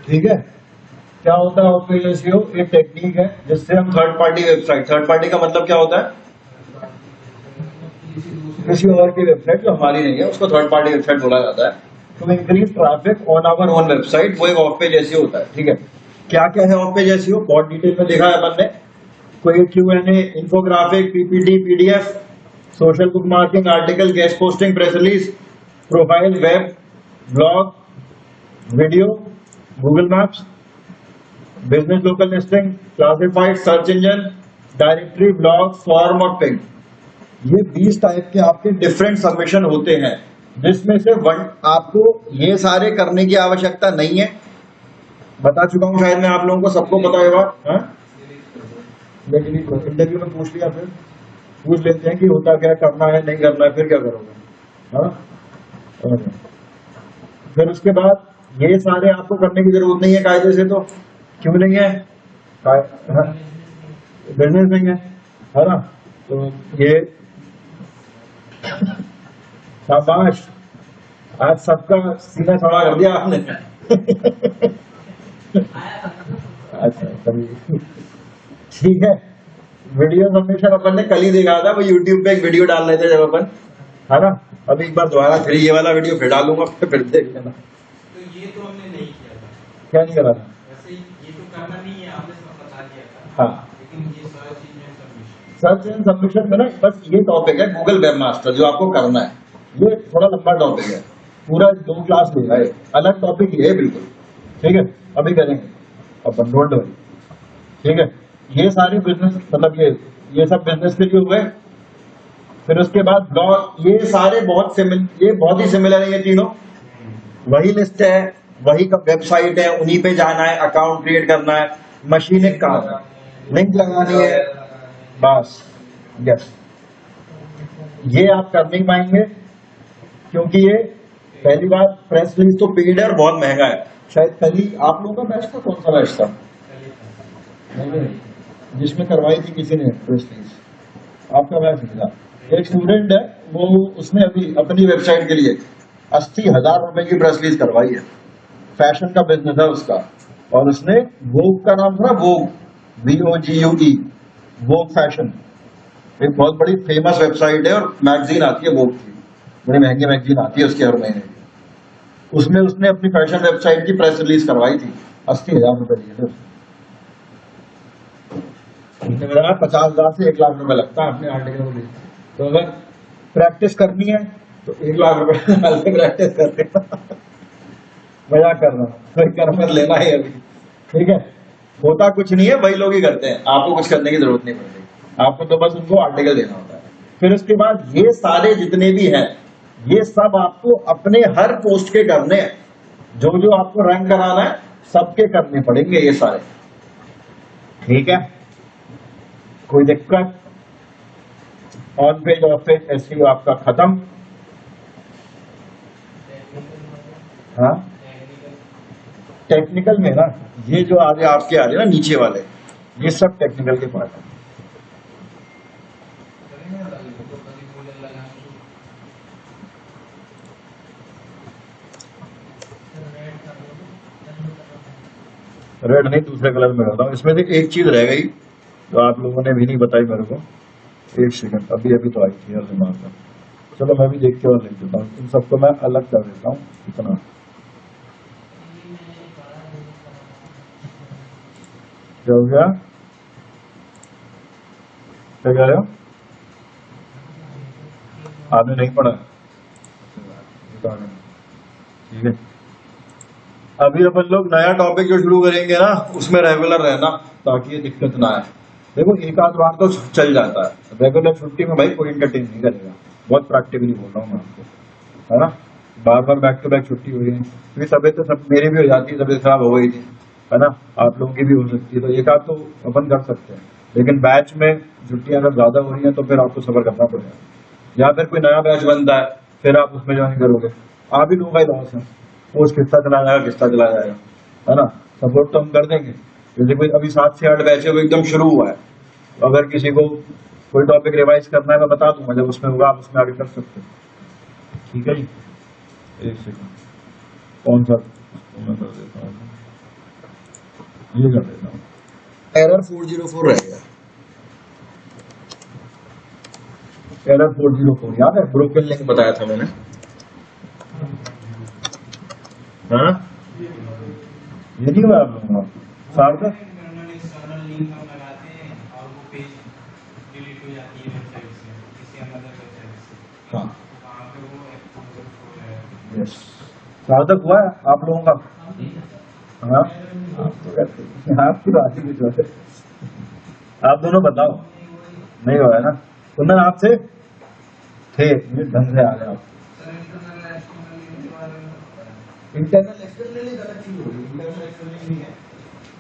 ठीक है। क्या होता है ऑफ पेज एसईओ? एक टेक्निक है जिससे हम third party website, third party का मतलब क्या होता है? किसी और की वेबसाइट जो हमारी नहीं है उसको थर्ड पार्टी वेबसाइट बोला जाता है। तो increase traffic on our own website, वो एक ऑफ पेज एसईओ होता है, ठीक है। क्या क्या है ऑफ पेज एसईओ? बहुत डिटेल में देखा है अपन ने। कोई Q&A, infographic, PPT, PDF, social book marking, article, guest posting, press release, profile, web, blog, video, Google maps, business local listing, classified, search engine, directory, blog, form और ping. ये 20 type के आपके डिफरेंट सबमिशन होते हैं, जिसमें से आपको ये सारे करने की आवश्यकता नहीं है। बता चुका हूं शायद मैं आप लोगों को, सबको पता होगा। इंटरव्यू में पूछ लिया, फिर पूछ लेते हैं कि होता क्या, करना है नहीं करना है, फिर क्या करोगे। हाँ, फिर उसके बाद ये सारे आपको करने की जरूरत नहीं है कायदे से। तो क्यों नहीं है? बिजनेस नहीं है ना। तो ये शाबाश, आज सबका सीना चौड़ा कर दिया आपने। अच्छा, ठीक है। वीडियो सबमिशन अपन ने कल ही देखा था, वो यूट्यूब पे एक वीडियो डाल रहे थे जब अपन, है ना। अब एक बार दोबारा फिर ये वाला वीडियो फिर डालूंगा, फिर देख लेना। तो ये तो हमने नहीं किया था। क्या नहीं करा था? वैसे ये तो करना नहीं है, आपने सब बता दिया था। हाँ, लेकिन ये search engine submission, search and submission में ना बस ये टॉपिक है गूगल वेब मास्टर जो आपको करना है। ये थोड़ा लंबा टॉपिक है, पूरा 2 क्लास लेगा, है अलग टॉपिक ये है बिल्कुल, ठीक है। अभी करेंगे अपन, डोंट वरी, ठीक है। ये सारी बिजनेस मतलब ये सब बिजनेस के लिए हुए। फिर उसके बाद ब्लॉग, ये सारे बहुत ही सिमिलर है ये तीनों। वही लिस्ट है, वही का वेबसाइट है, उन्हीं पे जाना है, अकाउंट क्रिएट करना है, मशीन एक काम है, लिंक लगानी है, बस। यस, ये आप कर नहीं पाएंगे क्योंकि ये पहली बार प्रेस रिलीज तो पेड है और बहुत महंगा है। शायद कल ही आप लोगों का बैच था, कौन सा बैच था? नहीं, जिसमें करवाई थी किसी ने प्रेस रिलीज, आपका बैच था। एक स्टूडेंट है, वो उसने अभी अपनी वेबसाइट के लिए 80,000 रुपए की प्रेस रिलीज करवाई है। फैशन का बिजनेस है उसका, और उसने वोग का नाम था, वोग, VOGUE, वोग फैशन, एक बहुत बड़ी फेमस वेबसाइट है और मैगजीन आती है वोग की, बड़ी महंगी मैगजीन आती है उसके हर महीने। उसमें उसने अपनी फैशन वेबसाइट की प्रेस रिलीज करवाई थी, 80,000 रुपए दिए थे। 50,000 से 1 लाख रुपए लगता है अपने आर्टिकल को लिए। तो अगर प्रैक्टिस करनी है तो 1 लाख रुपए प्रैक्टिस करते मजाक कर रहा हूँ, कोई कर मत लेना है अभी, ठीक है। होता कुछ नहीं है, वही लोग ही करते हैं, आपको कुछ करने की जरूरत नहीं पड़ती, आपको तो बस उनको आर्टिकल देना होता है। फिर उसके बाद ये सारे जितने भी हैं, ये सब आपको अपने हर पोस्ट के करने हैं, जो जो आपको रैंक कराना है सबके करने पड़ेंगे ये सारे, ठीक है। कोई दिक्कत? On page off page SEO आपका खत्म। हाँ, टेक्निकल में ना, ये जो आगे आपके आ रहे हैं ना नीचे वाले, ये सब टेक्निकल के पार्ट है। रेड नहीं, दूसरे कलर में करता हूँ। इसमें से एक चीज रह गई जो आप लोगों ने भी नहीं बताई मेरे को, एक सेकंड, अभी अभी तो आई थी यार दिमाग में, चलो मैं भी देख के और लिख देता हूँ। इन सबको मैं अलग कर देता हूँ, इतना क्या हो गया, क्या कह रहे हो? आपने नहीं पढ़ा, ठीक है। अभी अपन लोग नया टॉपिक जो शुरू करेंगे ना, उसमें रेगुलर रहना, ताकि ये दिक्कत ना आए। देखो एक आध बार तो चल जाता है, रेगुलर छुट्टी में भाई कोई एंटरटेन नहीं करेगा, बहुत प्रैक्टिकली बोल रहा हूँ मैं आपको, है ना। बार बार बैक टू बैक छुट्टी हो रही है, क्योंकि तबीयत तो सब मेरी भी हो जाती है, तबीयत खराब हो गई थी, है ना, आप लोगों की भी हो सकती है, तो एक आध तो अपन कर सकते हैं, लेकिन बैच में छुट्टियां अगर ज्यादा हो रही है तो फिर आपको सफर करना पड़ेगा। या फिर कोई नया बैच बनता है, फिर आप उसमें ज्वाइन करोगे, आप ही लोगों का ही लॉस है, पोस्ट कितना चला जाएगा, है ना। सपोर्ट तो हम कर देंगे, जैसे कोई अभी 7 से 8 बैच है, वो एकदम शुरू हुआ है, तो अगर किसी को कोई टॉपिक रिवाइज करना है मैं बता दूंगा, जब उसमें होगा आप उसमें आगे कर सकते हो, ठीक है जी। एक सेकंड, कौन सा मैं कर देता हूँ, ये कर देता हूँ, एरर 404 रह गया, एरर 404 याद है, ब्रोकन लिंक बताया था मैंने, हाँ ये नहीं हुआ आप लोगों का सार्थक? लिंक हम लगाते हैं और वो पेज डिलीट हो जाती है वेबसाइट से, किसी अदर वेबसाइट से, हाँ वहाँ पे वो एक्सपोजर हो जाएगा। यस, सार्थक हुआ है आप लोगों का? हाँ आपकी बात ही कुछ है, आप दोनों बताओ, नहीं हुआ है ना? कुंदन आपसे थे, ढंग से आ गए आप। इंटरनल एक्सटर्नली गलत चीज हो रही है, इंटरनल एक्सटर्नली नहीं है,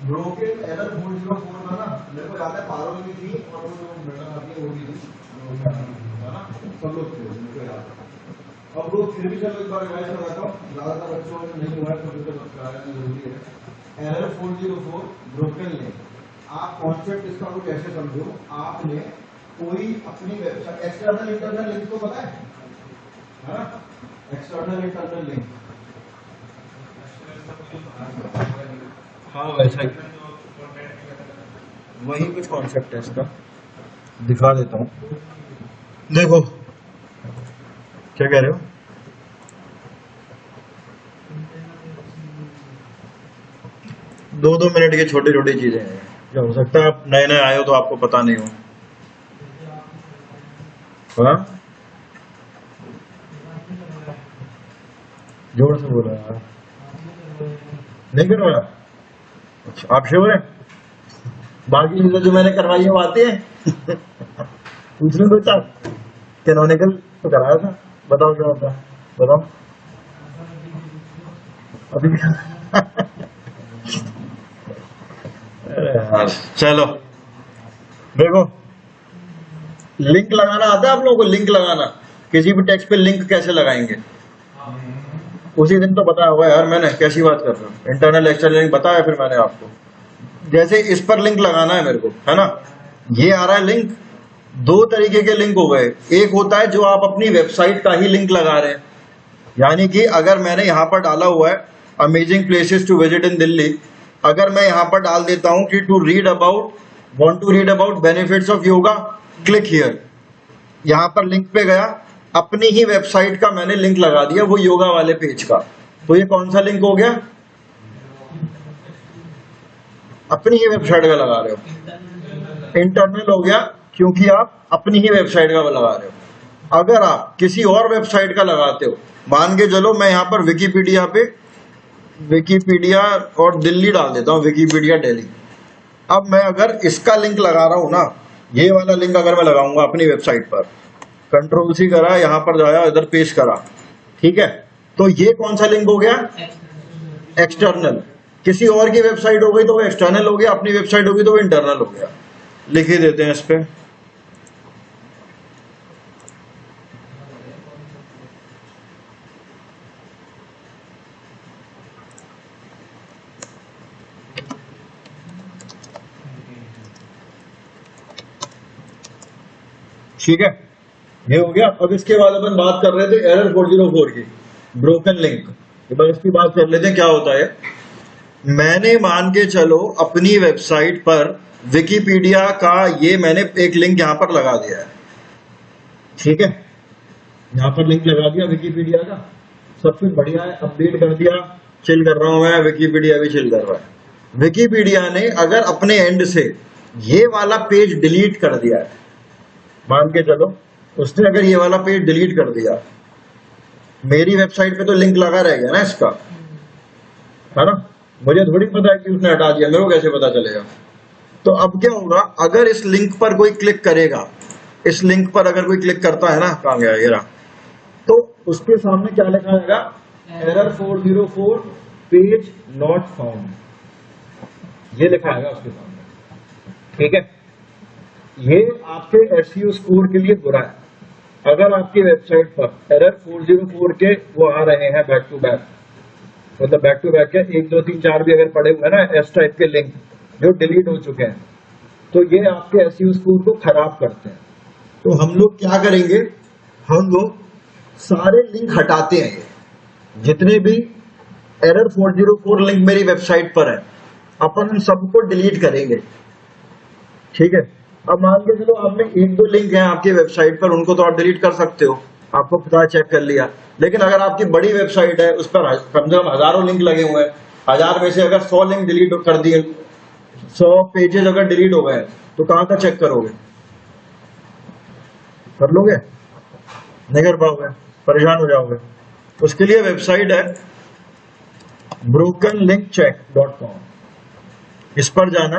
ब्रोकन एरर 404 था ना, मेरे को याद है पारोल में थी और वो जो मैडम आती है वो भी थी, है ना, सब लोग थे, मेरे को याद है। अब लोग फिर भी चलो एक बार रिवाइज करवाता हूँ, ज्यादातर बच्चों में नहीं हुआ है तो फिर कराना जरूरी है। एरर 404 ब्रोकन लिंक, आप कॉन्सेप्ट इसका कुछ ऐसे समझो, आपने कोई अपनी वेबसाइट, एक्सटर्नल इंटरनल लिंक तो पता है ना, एक्सटर्नल इंटरनल लिंक, हाँ वैसा ही, वही कुछ कॉन्सेप्ट है इसका, दिखा देता हूँ, देखो क्या कह रहे हो, दो मिनट की छोटी छोटी चीजें हैं, क्या हो सकता है आप नए नए आए हो तो आपको पता नहीं हो, हाँ जोर से बोला यार, नहीं करवाया? अच्छा आप श्योर हैं? बाकी चीजें जो मैंने करवाई है वो आती है पूछने दो चार, कैनोनिकल तो कराया था, बताओ क्या होता है, बताओ अभी अरे यार चलो, देखो लिंक लगाना आता है आप लोगों को, लिंक लगाना, किसी भी टेक्स्ट पे लिंक कैसे लगाएंगे, उसी दिन तो बताया हुआ यार मैंने, कैसी बात कर रहा हूँ, इंटरनल एक्सटर्नल लिंक बताया फिर मैंने आपको। जैसे इस पर लिंक लगाना है मेरे को, है ना, ये आ रहा है लिंक, दो तरीके के लिंक हो गए, एक होता है जो आप अपनी वेबसाइट का ही लिंक लगा रहे हैं, यानी कि अगर मैंने यहाँ पर डाला हुआ है amazing places to visit in Delhi, अगर मैं यहाँ पर डाल देता हूँ कि to read about, want to read about benefits of yoga, click here, यहाँ पर लिंक पे गया, अपनी ही वेबसाइट का मैंने लिंक लगा दिया, वो योगा वाले पेज का, तो ये कौन सा लिंक हो गया, अपनी ही वेबसाइट का लगा रहे हो, इंटरनल हो गया, क्योंकि आप अपनी ही वेबसाइट का लगा रहे हो। अगर आप किसी और वेबसाइट का लगाते हो, मान के चलो मैं यहाँ पर विकिपीडिया पे विकिपीडिया और दिल्ली डाल देता हूँ, विकिपीडिया दिल्ली। अब मैं अगर इसका लिंक लगा रहा हूँ ना, ये वाला लिंक अगर मैं लगाऊंगा अपनी वेबसाइट पर, कंट्रोल सी करा, यहाँ पर जाया, इधर पेश करा, ठीक है, तो ये कौन सा लिंक हो गया? एक्सटर्नल। किसी और की वेबसाइट हो गई तो वो एक्सटर्नल हो गया, अपनी वेबसाइट होगी तो वो इंटरनल हो गया। लिख ही देते हैं इस पे। ठीक है, ये हो गया। अब इसके बाद अपन बात कर रहे थे एरर 404 की, ब्रोकन लिंक। बस इसकी बात कर लेते हैं क्या होता है। मैंने मान के चलो अपनी वेबसाइट पर विकिपीडिया का ये मैंने एक लिंक यहां पर लगा दिया है, ठीक है, यहां पर लिंक लगा दिया विकिपीडिया का, सब कुछ बढ़िया है, अपडेट कर दिया, चिल कर रहा हूं मैं, विकिपीडिया भी चिल कर रहा है। विकिपीडिया ने अगर अपने एंड से ये वाला पेज डिलीट कर दिया है, मान के चलो उसने अगर ये वाला पेज डिलीट कर दिया, मेरी वेबसाइट पे तो लिंक लगा रह गया ना इसका, है ना, मुझे थोड़ी पता है कि उसने हटा दिया, मेरे को कैसे पता चलेगा? तो अब क्या होगा, अगर इस लिंक पर कोई क्लिक करेगा, इस लिंक पर अगर कोई क्लिक करता है ना, कहां गया ये रहा, तो उसके सामने क्या लिखा आएगा? एरर 404 पेज नॉट फाउंड, ये लिखा आएगा उसके सामने, ठीक है। ये आपके एसईओ स्कोर के लिए बुरा है। अगर आपकी वेबसाइट पर एरर 404 के वो आ रहे हैं बैक टू बैक, मतलब बैक टू बैक के 1 2 3 4 भी अगर पड़े हुए हैं ना एस टाइप के लिंक जो डिलीट हो चुके हैं, तो ये आपके एसईओ स्कोर को खराब करते हैं। तो हम लोग क्या करेंगे, हम लोग सारे लिंक हटाते हैं, ये जितने भी एरर 404 लिंक मेरी वेबसाइट पर है, अपन उन सबको डिलीट करेंगे, ठीक है। अब मान के चलो आपने 1 2 लिंक हैं आपकी वेबसाइट पर, उनको तो आप डिलीट कर सकते हो, आपको पता है, चेक कर लिया। लेकिन अगर आपकी बड़ी वेबसाइट है, उस पर कम से कम हजारों लिंक लगे हुए हैं, 1000 में से अगर 100 लिंक डिलीट कर दिए, 100 पेजेस अगर डिलीट हो गए, तो कहां का चेक करोगे? कर लोगे? नहीं कर पाओगे, परेशान हो जाओगे। उसके लिए वेबसाइट है brokenlinkcheck.com, इस पर जाना,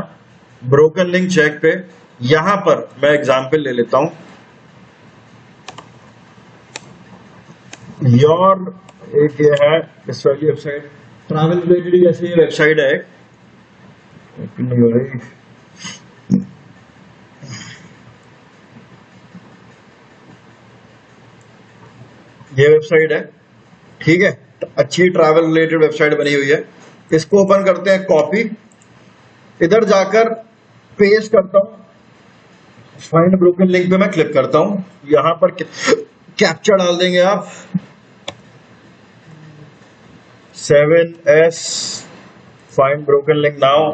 ब्रोकन लिंक चेक पे। यहां पर मैं एग्जाम्पल ले लेता हूं, योर एक ये है इस वाली वेबसाइट, ट्रैवल रिलेटेड जैसी वेबसाइट है, ये वेबसाइट है, ठीक है, अच्छी ट्रैवल रिलेटेड वेबसाइट बनी हुई है। इसको ओपन करते हैं, कॉपी, इधर जाकर पेस्ट करता हूं, फाइंड ब्रोकन लिंक पे मैं क्लिक करता हूं, यहां पर कैप्चा डाल देंगे आप, 7S find broken link now.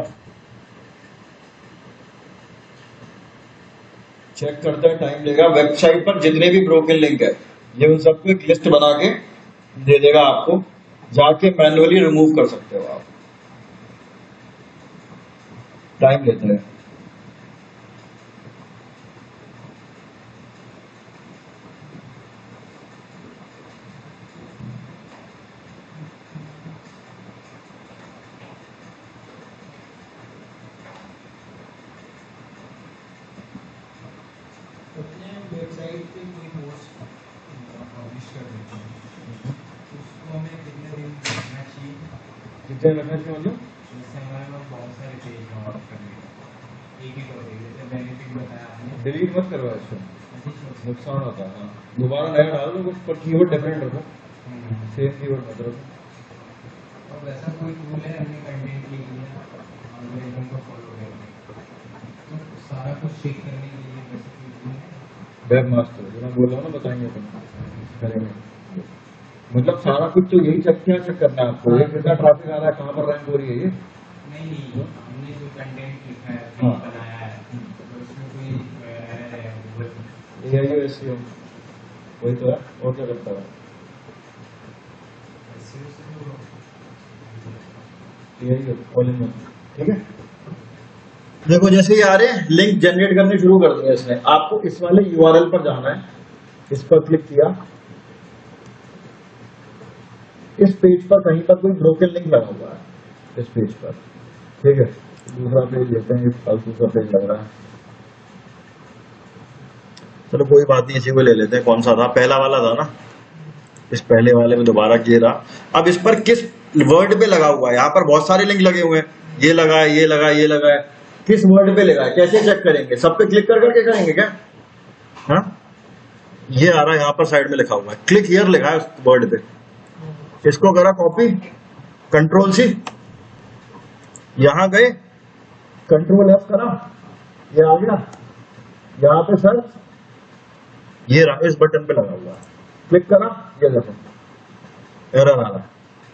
Check करते हैं, टाइम लेगा। वेबसाइट पर जितने भी ब्रोकन लिंक है ये उन सबको एक लिस्ट बना के दे देगा आपको, जाके मैन्युअली रिमूव कर सकते हो आप, टाइम लेते हैं। वेबसाइट पे कोई पोस्ट पब्लिश कर देते हैं, उसको हमें कितने दिन रखना चाहिए? कितने रखना चाहिए मतलब? जैसे हमारे पास बहुत सारे पेज और करने एक ही टॉपिक, जैसे बेनिफिट बताया आपने, डिलीट मत करवा, इसको नुकसान होता है, दोबारा नया डाल दो, कुछ पर कीवर्ड डिफरेंट रखो, सेम कीवर्ड मत रखो। और वैसा कोई टूल है हमने कंटेंट के लिए एल्गोरिथम को फॉलो करके, तो सारा कुछ चेक करने के लिए वैसे कोई टूल है? वेब मास्टर जो मैं बोल रहा हूँ ना, बताएंगे अपन करेंगे, मतलब सारा कुछ तो यही चेक करना है आपको, ये कितना ट्रैफिक आ रहा है, कहाँ पर रैंक हो रही है, ये नहीं, हमने जो कंटेंट लिखा है, हाँ, बनाया है, तो उसमें कोई एरर है गूगल, ये एसईओ वही तो है, और क्या करता है ये ऑल इन वन, ठीक है। देखो जैसे ये आ रहे हैं, लिंक जनरेट करने शुरू कर दिया इसने, आपको इस वाले यूआरएल पर जाना है, इस पर क्लिक किया, इस पेज पर कहीं पर कोई ब्रोकन लिंक लगा हुआ है इस पेज पर, ठीक है। दूसरा पेज लेते हैं, फालतू का पेज लग रहा है। चलो कोई बात नहीं, इसी को ले लेते हैं। कौन सा था? पहला वाला था ना, इस पहले वाले में दोबारा किए रहा। अब इस पर किस वर्ड पे लगा हुआ है? यहाँ पर बहुत सारे लिंक लगे हुए हैं, ये लगा है, ये लगा है, ये लगा है। किस वर्ड पे लगा है? कैसे चेक करेंगे? सब पे क्लिक कर करके करेंगे क्या? हाँ, ये आ रहा है यहाँ पर साइड में लिखा हुआ है, क्लिक हियर लिखा है उस वर्ड पे। इसको करा कॉपी, कंट्रोल सी, यहां गए, कंट्रोल एफ करा, ये आ गया। यहाँ पे सर्च, ये रहा, इस बटन पे लगा हुआ है, क्लिक करा, ये देखो एरर आ रहा है,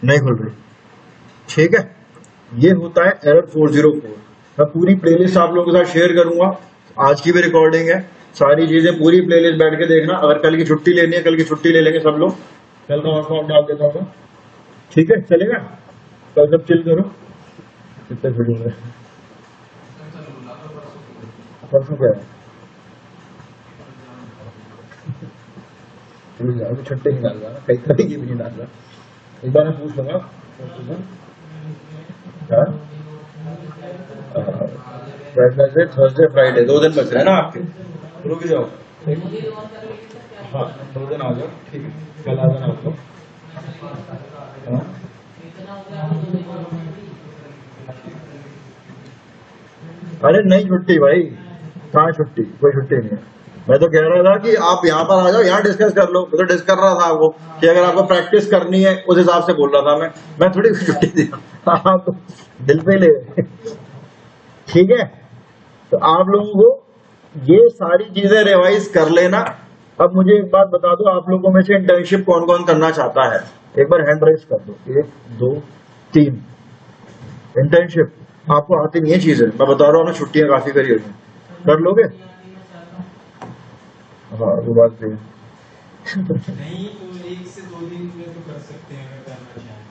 नहीं खुल रही। ठीक है, ये होता है एरर 404। मैं पूरी प्लेलिस्ट आप लोगों के साथ शेयर करूंगा, आज की भी रिकॉर्डिंग है, सारी चीजें पूरी प्लेलिस्ट बैठ के देखना। अगर कल की छुट्टी लेनी है, कल की छुट्टी ले लेंगे सब लोग, कल का वर्कआउट डाल देता हूँ। ठीक है, चलेगा? कल सब चिल करो। कितने वीडियो में परसों क्या है? अभी छुट्टी नहीं डाल रहा ना, कई तरह की भी नहीं डाल रहा। एक बार मैं पूछ लूंगा वेडनेसडे, थर्सडे, फ्राइडे, 2 दिन बच रहे हैं ना आपके, रुक जाओ। हाँ, 2 दिन आ जाओ, ठीक है, कल आ जाना आप लोग। हाँ, अरे नहीं छुट्टी भाई, कहाँ छुट्टी? कोई छुट्टी नहीं है। मैं तो कह रहा था कि आप यहाँ पर आ जाओ, यहाँ डिस्कस कर लो। मैं तो डिस्कस कर रहा था आपको कि अगर आपको प्रैक्टिस करनी है, उस हिसाब से बोल रहा था मैं थोड़ी छुट्टी दी आप दिल पे ले। ठीक है, तो आप लोगों को ये सारी चीजें रिवाइज कर लेना। अब मुझे एक बात बता दो, आप लोगों में से इंटर्नशिप कौन कौन करना चाहता है? एक बार हैंड राइज कर दो, 1 2 3। इंटर्नशिप आपको आती नहीं है चीजें, मैं बता रहा हूँ ना, छुट्टियां काफी करी हुई हैं, कर लोगे? हाँ, वो बात भी है। नहीं तो 1 से 2 दिन में तो कर सकते हैं अगर करना चाहें।